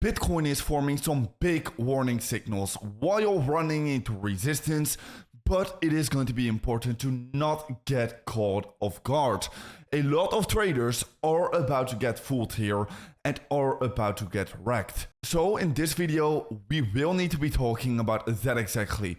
Bitcoin is forming some big warning signals while running into resistance, but it is going to be important to not get caught off guard. A lot of traders are about to get fooled here and are about to get wrecked. So in this video, we will need to be talking about that exactly.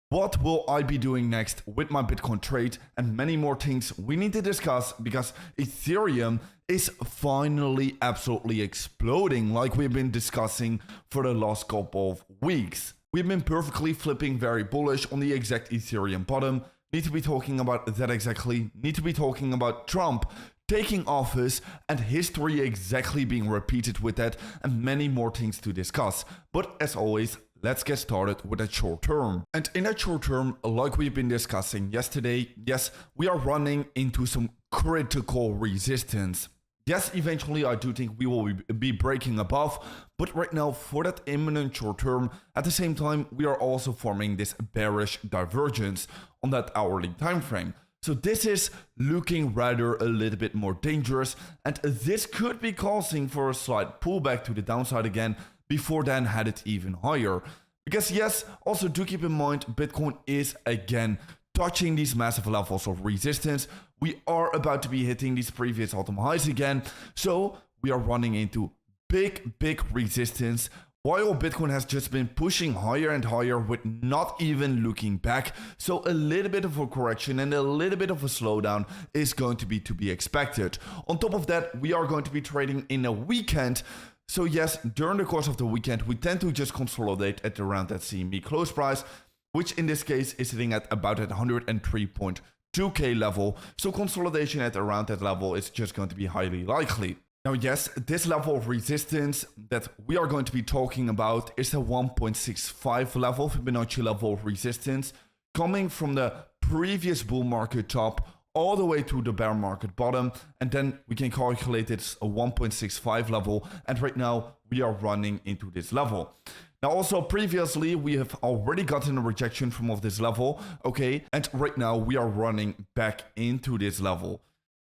What will I be doing next with my Bitcoin trade and many more things we need to discuss, because Ethereum is finally absolutely exploding like we've been discussing for the last couple of weeks. We've been perfectly flipping very bullish on the exact Ethereum bottom. Need to be talking about that exactly. Need to be talking about Trump taking office and history exactly being repeated with that, and many more things to discuss. But as always, let's get started with that short term. And in that short term, like we've been discussing yesterday, yes, we are running into some critical resistance. Yes, eventually I do think we will be breaking above, but right now for that imminent short term, at the same time, we are also forming this bearish divergence on that hourly time frame. So this is looking rather a little bit more dangerous, and this could be causing for a slight pullback to the downside again, before then headed even higher. Because yes, also do keep in mind, Bitcoin is again touching these massive levels of resistance. We are about to be hitting these previous all-time highs again. So we are running into big resistance, while Bitcoin has just been pushing higher and higher with not even looking back. So a little bit of a correction and a little bit of a slowdown is going to be expected. On top of that, we are going to be trading in a weekend. So yes, during the course of the weekend, we tend to just consolidate at around that CME close price, which in this case is sitting at about at 103.2k level. So consolidation at around that level is just going to be highly likely. Now yes, this level of resistance that we are going to be talking about is the 1.65 level, Fibonacci level of resistance, coming from the previous bull market top all the way to the bear market bottom, and then we can calculate it's a 1.65 level, and right now we are running into this level. Now also previously we have already gotten a rejection from of this level, okay, and right now we are running back into this level.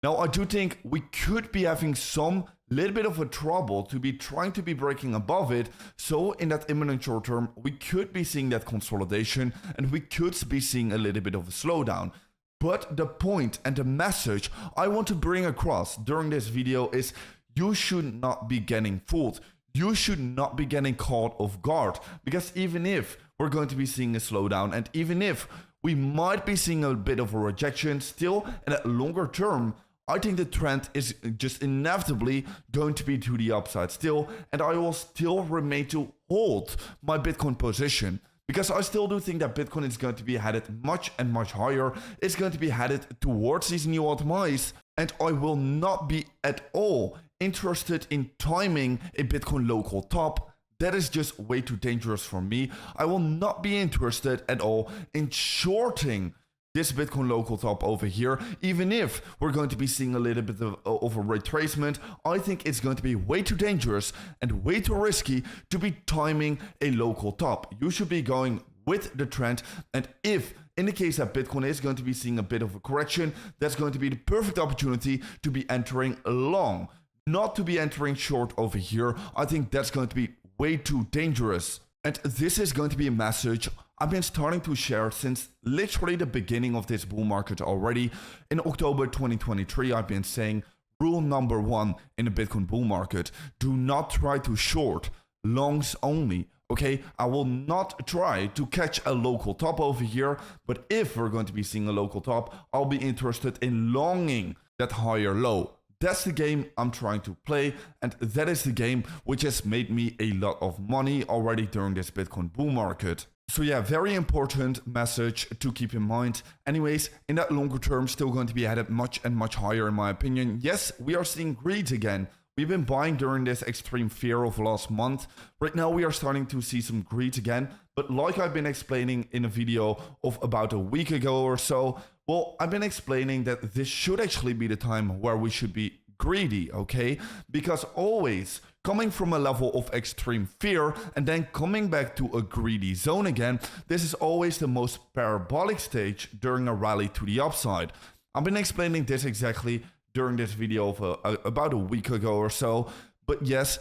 Now I do think we could be having some little bit of a trouble to be trying to be breaking above it. So in that imminent short term, we could be seeing that consolidation, and we could be seeing a little bit of a slowdown. But the point and the message I want to bring across during this video is you should not be getting fooled. You should not be getting caught off guard, because even if we're going to be seeing a slowdown, and even if we might be seeing a bit of a rejection still, in a longer term, I think the trend is just inevitably going to be to the upside still, and I will still remain to hold my Bitcoin position. Because I still do think that Bitcoin is going to be headed much higher. It's going to be headed towards these new all-time highs. And I will not be at all interested in timing a Bitcoin local top. That is just way too dangerous for me. I will not be interested at all in shorting this Bitcoin local top over here. Even if we're going to be seeing a little bit of a retracement, I think it's going to be way too dangerous and way too risky to be timing a local top. You should be going with the trend, and if in the case that Bitcoin is going to be seeing a bit of a correction, that's going to be the perfect opportunity to be entering long, not to be entering short over here. I think that's going to be way too dangerous. And this is going to be a message I've been starting to share since literally the beginning of this bull market already. In October 2023, I've been saying rule number one in the Bitcoin bull market: do not try to short, longs only. Okay, I will not try to catch a local top over here, but if we're going to be seeing a local top, I'll be interested in longing that higher low. That's the game I'm trying to play, and that is the game which has made me a lot of money already during this Bitcoin bull market. So yeah, very important message to keep in mind. Anyways, in that longer term, still going to be headed much higher in my opinion. Yes, we are seeing greed again. We've been buying during this extreme fear of last month. Right now we are starting to see some greed again. But like I've been explaining in a video of about a week ago or so, well, I've been explaining that this should actually be the time where we should be greedy, okay? Because always coming from a level of extreme fear and then coming back to a greedy zone again, this is always the most parabolic stage during a rally to the upside. I've been explaining this exactly during this video of about a week ago or so, but yes,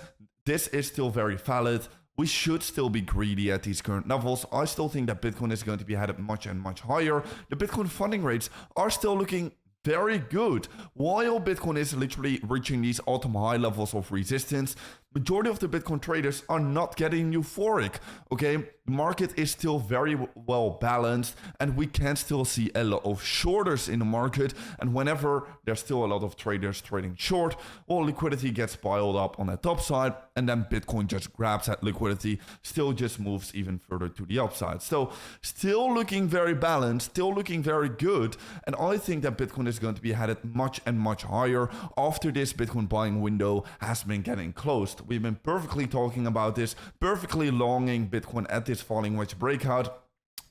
this is still very valid. We should still be greedy at these current levels. I still think that Bitcoin is going to be headed much and much higher. The Bitcoin funding rates are still looking very good. While Bitcoin is literally reaching these all-time high levels of resistance, majority of the Bitcoin traders are not getting euphoric, okay? The market is still very well balanced, and we can still see a lot of shorters in the market. And whenever there's still a lot of traders trading short, well, liquidity gets piled up on the top side, and then Bitcoin just grabs that liquidity, still just moves even further to the upside. So still looking very balanced, still looking very good. And I think that Bitcoin is going to be headed much and much higher after this Bitcoin buying window has been getting closed. We've been perfectly talking about this, perfectly longing Bitcoin at this falling wedge breakout.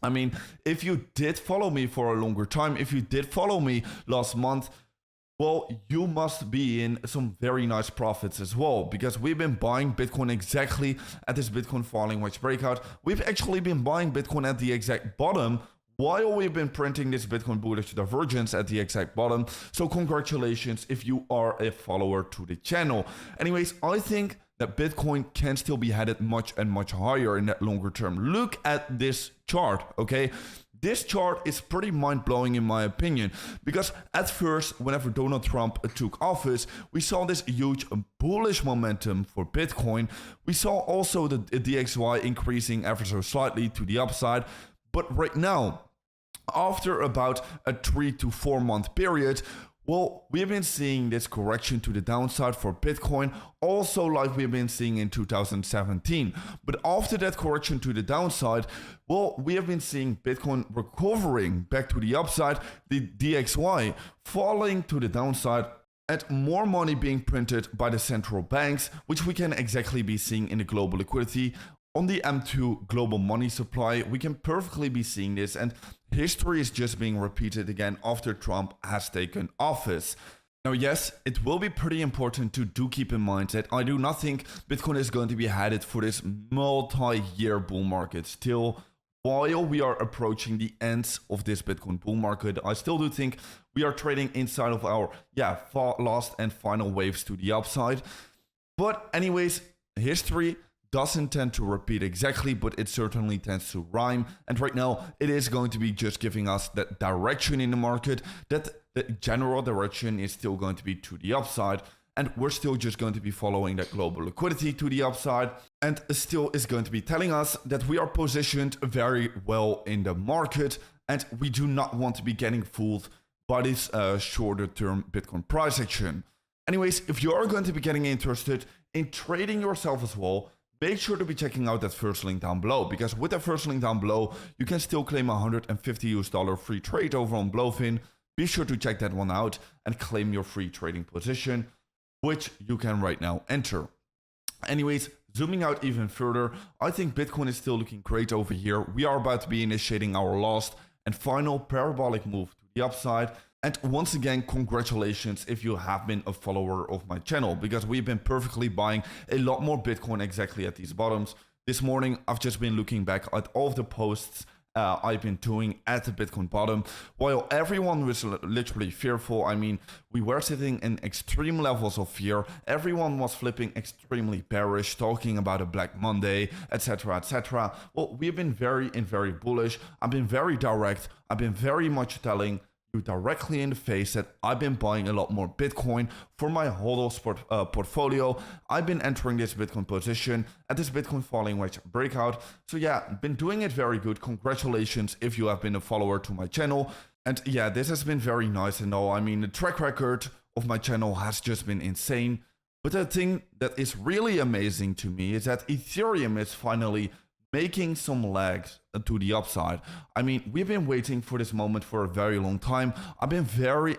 I mean, if you did follow me for a longer time, if you did follow me last month, well, you must be in some very nice profits as well, because we've been buying Bitcoin exactly at this Bitcoin falling wedge breakout. We've actually been buying Bitcoin at the exact bottom, while we've been printing this Bitcoin bullish divergence at the exact bottom. So congratulations if you are a follower to the channel. Anyways, I think that Bitcoin can still be headed much and much higher in that longer term. Look at this chart, okay? This chart is pretty mind-blowing in my opinion, because at first, whenever Donald Trump took office, we saw this huge bullish momentum for Bitcoin. We saw also the DXY increasing ever so slightly to the upside. But right now, after about a 3 to 4 month period, well, we've been seeing this correction to the downside for Bitcoin, also like we've been seeing in 2017. But after that correction to the downside, well, we have been seeing Bitcoin recovering back to the upside, the DXY falling to the downside, and more money being printed by the central banks, which we can exactly be seeing in the global liquidity. On the M2 global money supply, we can perfectly be seeing this, and history is just being repeated again after Trump has taken office. Now, yes, it will be pretty important to keep in mind that I do not think Bitcoin is going to be headed for this multi-year bull market. Still, while we are approaching the ends of this Bitcoin bull market, I still do think we are trading inside of our last and final waves to the upside. But anyways, history doesn't tend to repeat exactly, but it certainly tends to rhyme. And right now, it is going to be just giving us that direction in the market, that the general direction is still going to be to the upside. And we're still just going to be following that global liquidity to the upside. And still is going to be telling us that we are positioned very well in the market. And we do not want to be getting fooled by this shorter term Bitcoin price action. Anyways, if you are going to be getting interested in trading yourself as well, make sure to be checking out that first link down below, because with that first link down below, you can still claim $150 free trade over on Blofin. Be sure to check that one out and claim your free trading position, which you can right now enter. Anyways, zooming out even further, I think Bitcoin is still looking great over here. We are about to be initiating our last and final parabolic move to the upside. And once again, congratulations if you have been a follower of my channel, because we've been perfectly buying a lot more Bitcoin exactly at these bottoms. This morning, I've just been looking back at all of the posts I've been doing at the Bitcoin bottom, while everyone was literally fearful. I mean, we were sitting in extreme levels of fear. Everyone was flipping extremely bearish, talking about a Black Monday, etc., etc. Well, we've been very bullish. I've been very direct. I've been very much telling you directly in the face that I've been buying a lot more Bitcoin for my HODL portfolio. I've been entering this Bitcoin position at this Bitcoin falling wedge breakout. So yeah, been doing it very good. Congratulations if you have been a follower to my channel. And yeah, this has been very nice and all. I mean, the track record of my channel has just been insane. But the thing that is really amazing to me is that Ethereum is finally making some legs to the upside. I mean, we've been waiting for this moment for a very long time. I've been very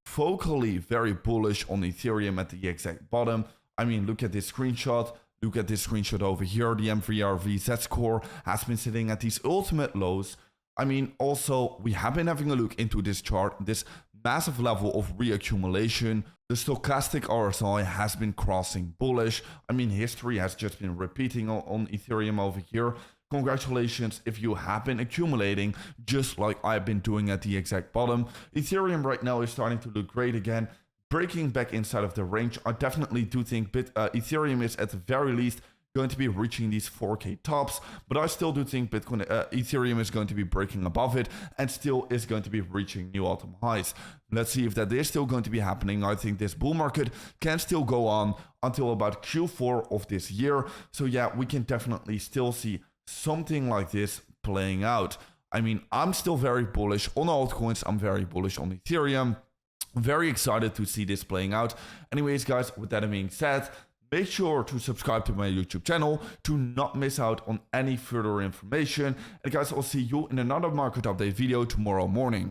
vocally very bullish on Ethereum at the exact bottom. I mean, look at this screenshot. Look at this screenshot over here. The MVRV Z-score has been sitting at these ultimate lows. I mean, also, we have been having a look into this chart, this massive level of reaccumulation. The stochastic RSI has been crossing bullish. I mean, history has just been repeating on Ethereum over here. Congratulations if you have been accumulating just like I've been doing at the exact bottom. Ethereum right now is starting to look great again, breaking back inside of the range. I definitely do think Ethereum is at the very least going to be reaching these 4K tops, but I still do think Ethereum is going to be breaking above it and still is going to be reaching new all-time highs. Let's see if that is still going to be happening. I think this bull market can still go on until about Q4 of this year. So yeah, we can definitely still see something like this playing out. I mean, I'm still very bullish on altcoins. I'm very bullish on Ethereum. Very excited to see this playing out. Anyways, guys, with that being said, make sure to subscribe to my YouTube channel to not miss out on any further information. And guys, I'll see you in another market update video tomorrow morning.